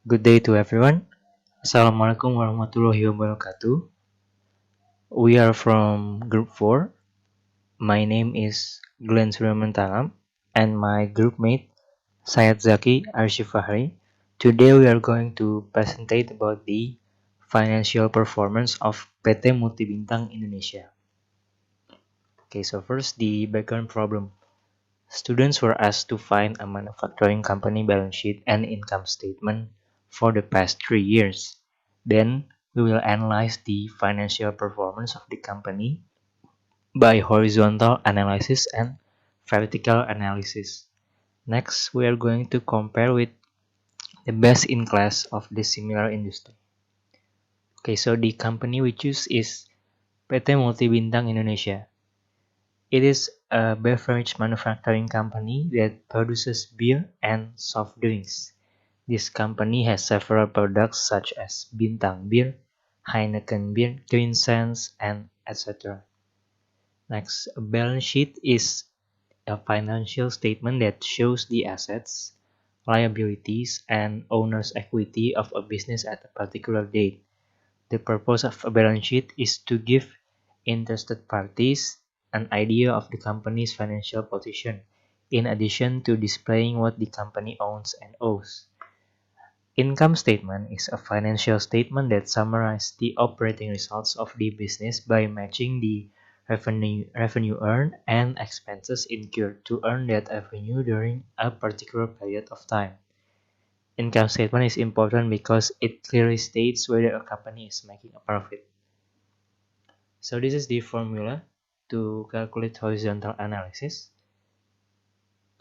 Good day to everyone. Assalamualaikum warahmatullahi wabarakatuh. We are from Group 4. My name is Suryo Mentaram and my group mate Zaky, Arisyi Fakhry. Today we are going to presentate about the financial performance of PT Multibintang Indonesia. Okay, so first the background problem. Students were asked to find a manufacturing company balance sheet and income statement for the past 3 years. Then, we will analyze the financial performance of the company by horizontal analysis and vertical analysis. Next, we are going to compare with the best in class of the similar industry. Okay, so the company we choose is PT Multibintang Indonesia. It is a beverage manufacturing company that produces beer and soft drinks. This company has several products such as Bintang Beer, Heineken Beer, Green Sense, and etc. Next, a balance sheet is a financial statement that shows the assets, liabilities, and owner's equity of a business at a particular date. The purpose of a balance sheet is to give interested parties an idea of the company's financial position, in addition to displaying what the company owns and owes. Income statement is a financial statement that summarizes the operating results of the business by matching the revenue earned and expenses incurred to earn that revenue during a particular period of time. Income statement is important because it clearly states whether a company is making a profit. So this is the formula to calculate horizontal analysis.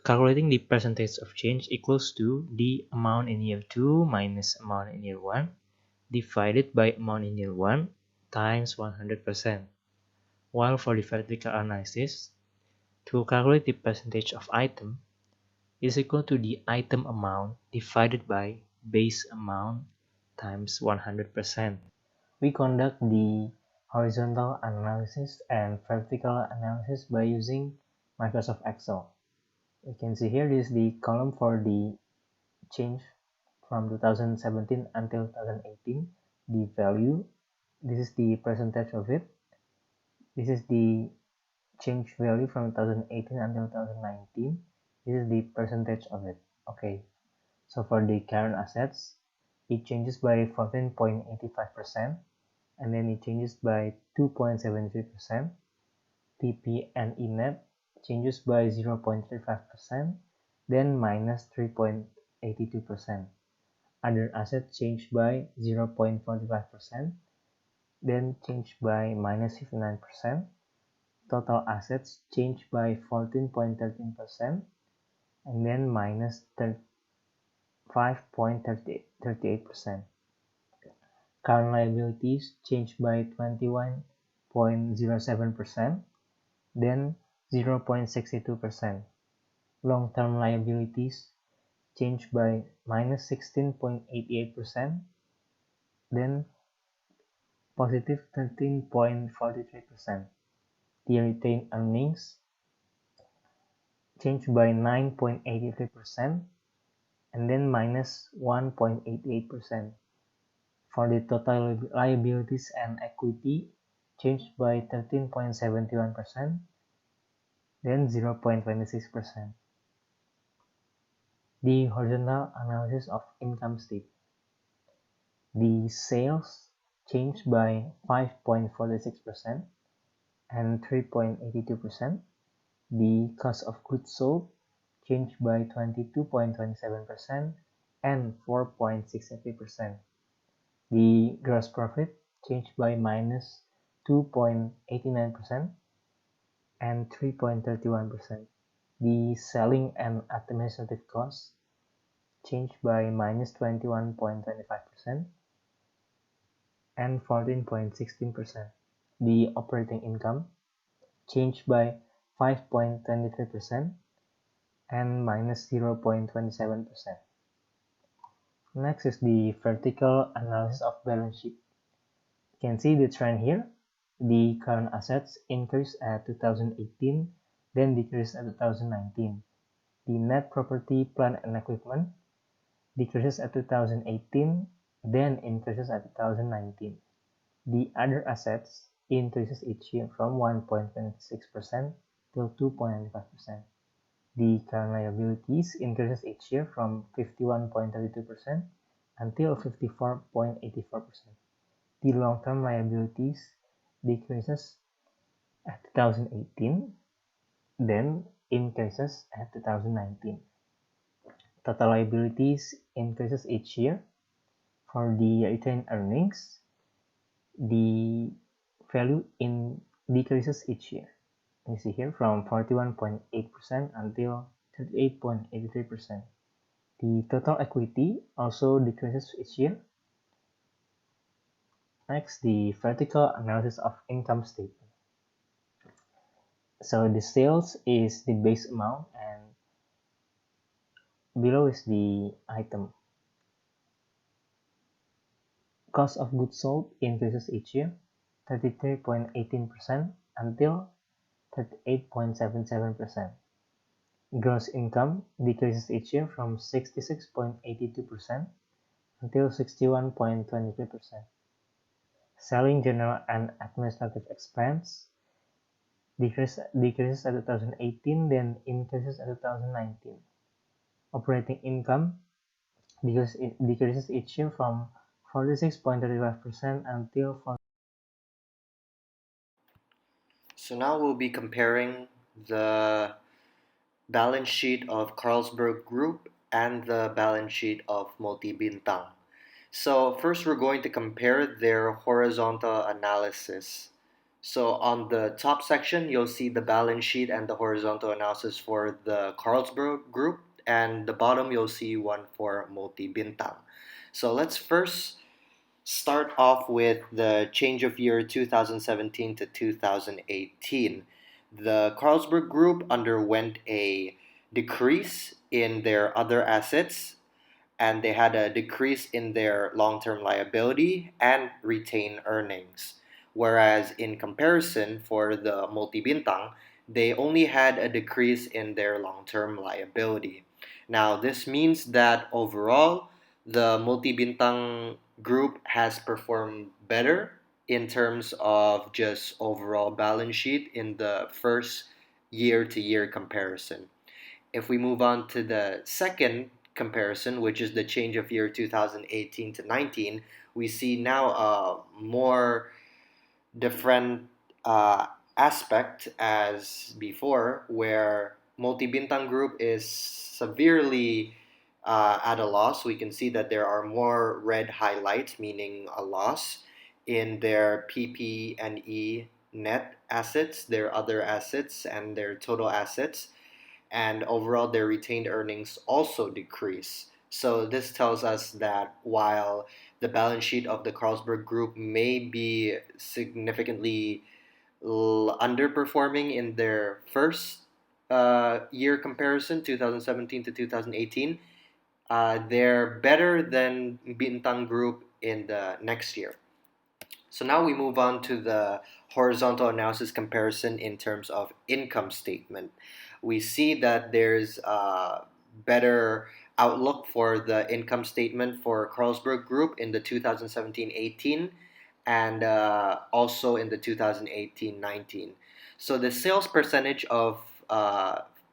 Calculating the percentage of change equals to the amount in year 2 minus amount in year 1 divided by amount in year 1 times 100%. While for the vertical analysis, to calculate the percentage of item is equal to the item amount divided by base amount times 100%. We conduct the horizontal analysis and vertical analysis by using Microsoft Excel. You can see here this is the column for the change from 2017 until 2018, the value, this is the percentage of it, this is the change value from 2018 until 2019, this is the percentage of it. Okay, so for the current assets, it changes by 14.85%, and then it changes by 2.73%. PP&E net changes by 0.35%, then minus 3.82%. Other assets change by 0.45%, then change by minus 59%. Total assets change by 14.13%, and then minus 5.38%. Current liabilities change by 21.07%, then 0.62%. Long-term liabilities change by minus 16.88%, then positive 13.43%. The retained earnings change by 9.83%, and then minus 1.88%. For the total liabilities and equity, changed by 13.71%, then 0.26%. The horizontal analysis of income statement. The sales changed by 5.46% and 3.82%. The cost of goods sold changed by 22.27% and 4.63%. The gross profit changed by minus 2.89% and 3.31%. The selling and administrative costs changed by minus 21.25% and 14.16%. The operating income changed by 5.23% and minus 0.27%. Next is the vertical analysis of balance sheet. You can see the trend here. The current assets increased at 2018, then decreased at 2019. The net property, plant, and equipment decreases at 2018, then increases at 2019. The other assets increases each year from 1.26% to 2.95%. The current liabilities increases each year from 51.32% until 54.84%. The long-term liabilities decreases at 2018, then increases at 2019. Total liabilities increases each year. For the retained earnings, the value decreases each year. You see here from 41.8% until 38.83%. The total equity also decreases each year. Next, the vertical analysis of income statement. So the sales is the base amount and below is the item. Cost of goods sold increases each year, 33.18% until 38.77%. Gross income decreases each year from 66.82% until 61.23%. Selling, general, and administrative expense decreases at 2018, then increases at 2019. Operating income decreases each year from 46.35% until 40. So now we'll be comparing the balance sheet of Carlsberg Group and the balance sheet of Multibintang. So first we're going to compare their horizontal analysis. So on the top section, you'll see the balance sheet and the horizontal analysis for the Carlsberg Group, and the bottom you'll see one for Multibintang. So let's first start off with the change of year 2017 to 2018. The Carlsberg Group underwent a decrease in their other assets, and they had a decrease in their long-term liability and retained earnings. Whereas in comparison for the Multibintang, they only had a decrease in their long-term liability. Now, this means that overall, the Multibintang group has performed better in terms of just overall balance sheet in the first year-to-year comparison. If we move on to the second comparison, which is the change of year 2018 to 19, we see now a more different aspect as before, where Multibintang Group is severely at a loss. We can see that there are more red highlights, meaning a loss, in their PP&E net assets, their other assets, and their total assets. And overall, their retained earnings also decrease. So this tells us that while the balance sheet of the Carlsberg Group may be significantly underperforming in their first year comparison, 2017 to 2018, they're better than Bintang Group in the next year. So now we move on to the horizontal analysis comparison in terms of income statement. We see that there's a better outlook for the income statement for Carlsberg Group in the 2017-18 and also in the 2018-19. So the sales percentage of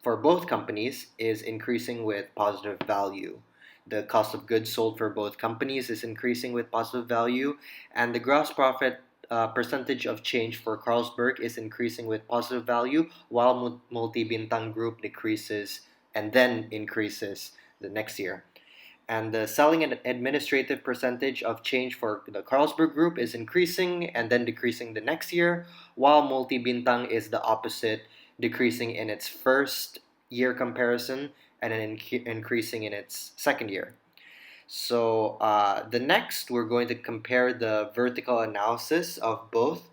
for both companies is increasing with positive value. The cost of goods sold for both companies is increasing with positive value, and the gross profit percentage of change for Carlsberg is increasing with positive value, while Multibintang Group decreases and then increases the next year. And the selling and administrative percentage of change for the Carlsberg Group is increasing and then decreasing the next year, while Multibintang is the opposite, decreasing in its first year comparison and then increasing in its second year. So the next, we're going to compare the vertical analysis of both.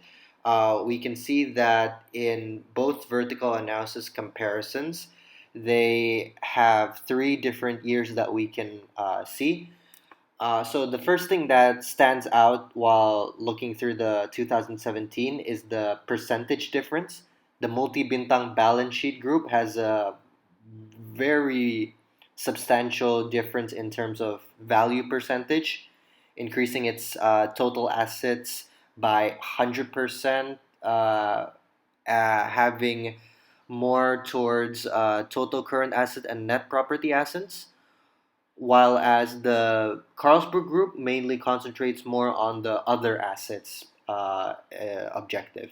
We can see that in both vertical analysis comparisons, they have three different years that we can see. So the first thing that stands out while looking through the 2017 is the percentage difference. The Multibintang balance sheet group has a very substantial difference in terms of value percentage, increasing its total assets by 100%, having more towards total current asset and net property assets, while as the Carlsberg Group mainly concentrates more on the other assets objective.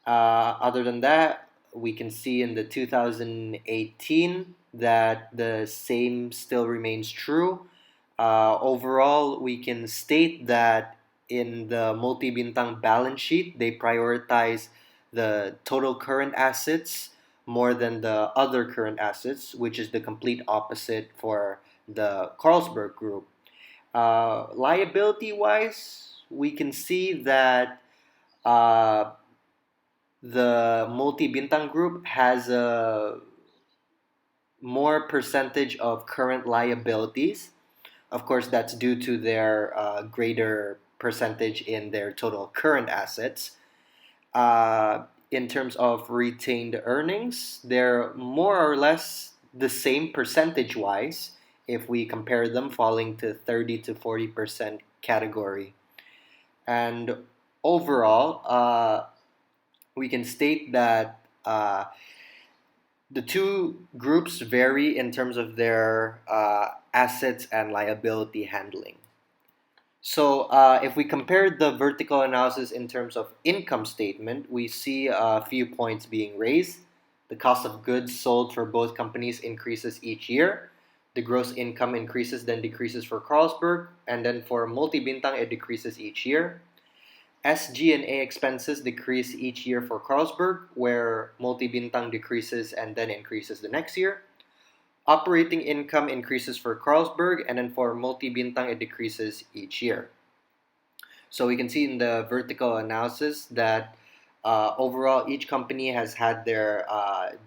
Other than that, we can see in the 2018 that the same still remains true. Overall, we can state that in the multi-bintang balance sheet, they prioritize the total current assets more than the other current assets, which is the complete opposite for the Carlsberg Group. Liability-wise, we can see that uh, the multi-bintang group has a more percentage of current liabilities. Of course, that's due to their greater percentage in their total current assets. In terms of retained earnings, they're more or less the same percentage wise if we compare them, falling to 30 to 40% category. And overall, we can state that the two groups vary in terms of their assets and liability handling. So, if we compare the vertical analysis in terms of income statement, we see a few points being raised. The cost of goods sold for both companies increases each year. The gross income increases, then decreases for Carlsberg, and then for Multi Bintang, it decreases each year. SG&A expenses decrease each year for Carlsberg, where Multi Bintang decreases and then increases the next year. Operating income increases for Carlsberg, and then for Multi Bintang, it decreases each year. So we can see in the vertical analysis that overall each company has had their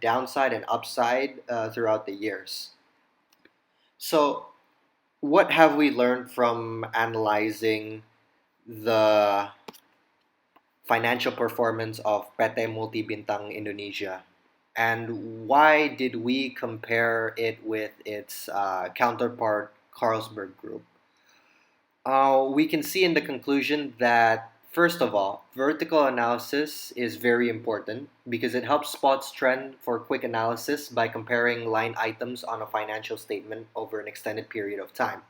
downside and upside throughout the years. So, what have we learned from analyzing the financial performance of PT Multi Bintang Indonesia? And why did we compare it with its counterpart, Carlsberg Group? We can see in the conclusion that, first of all, vertical analysis is very important because it helps spot trend for quick analysis by comparing line items on a financial statement over an extended period of time.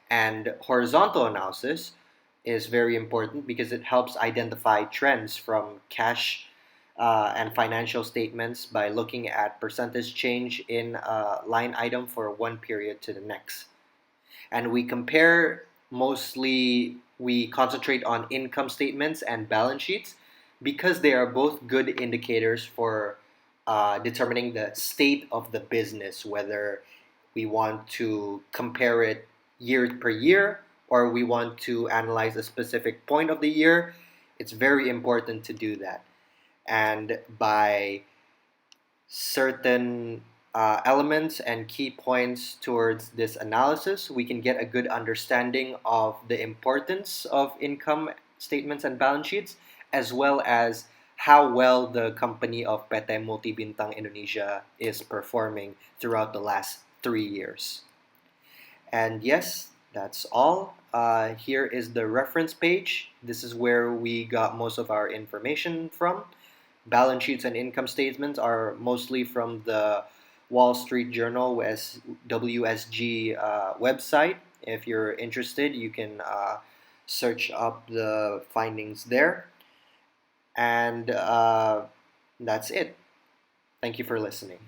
And horizontal analysis is very important because it helps identify trends from cash and financial statements by looking at percentage change in a line item for one period to the next. And we concentrate on income statements and balance sheets because they are both good indicators for determining the state of the business, whether we want to compare it year per year or we want to analyze a specific point of the year. It's very important to do that. And by certain elements and key points towards this analysis, we can get a good understanding of the importance of income statements and balance sheets, as well as how well the company of PT Multi Bintang Indonesia is performing throughout the last 3 years. And yes, that's all. Here is the reference page. This is where we got most of our information from. Balance sheets and income statements are mostly from the Wall Street Journal WSG website. If you're interested, you can search up the findings there. And that's it. Thank you for listening.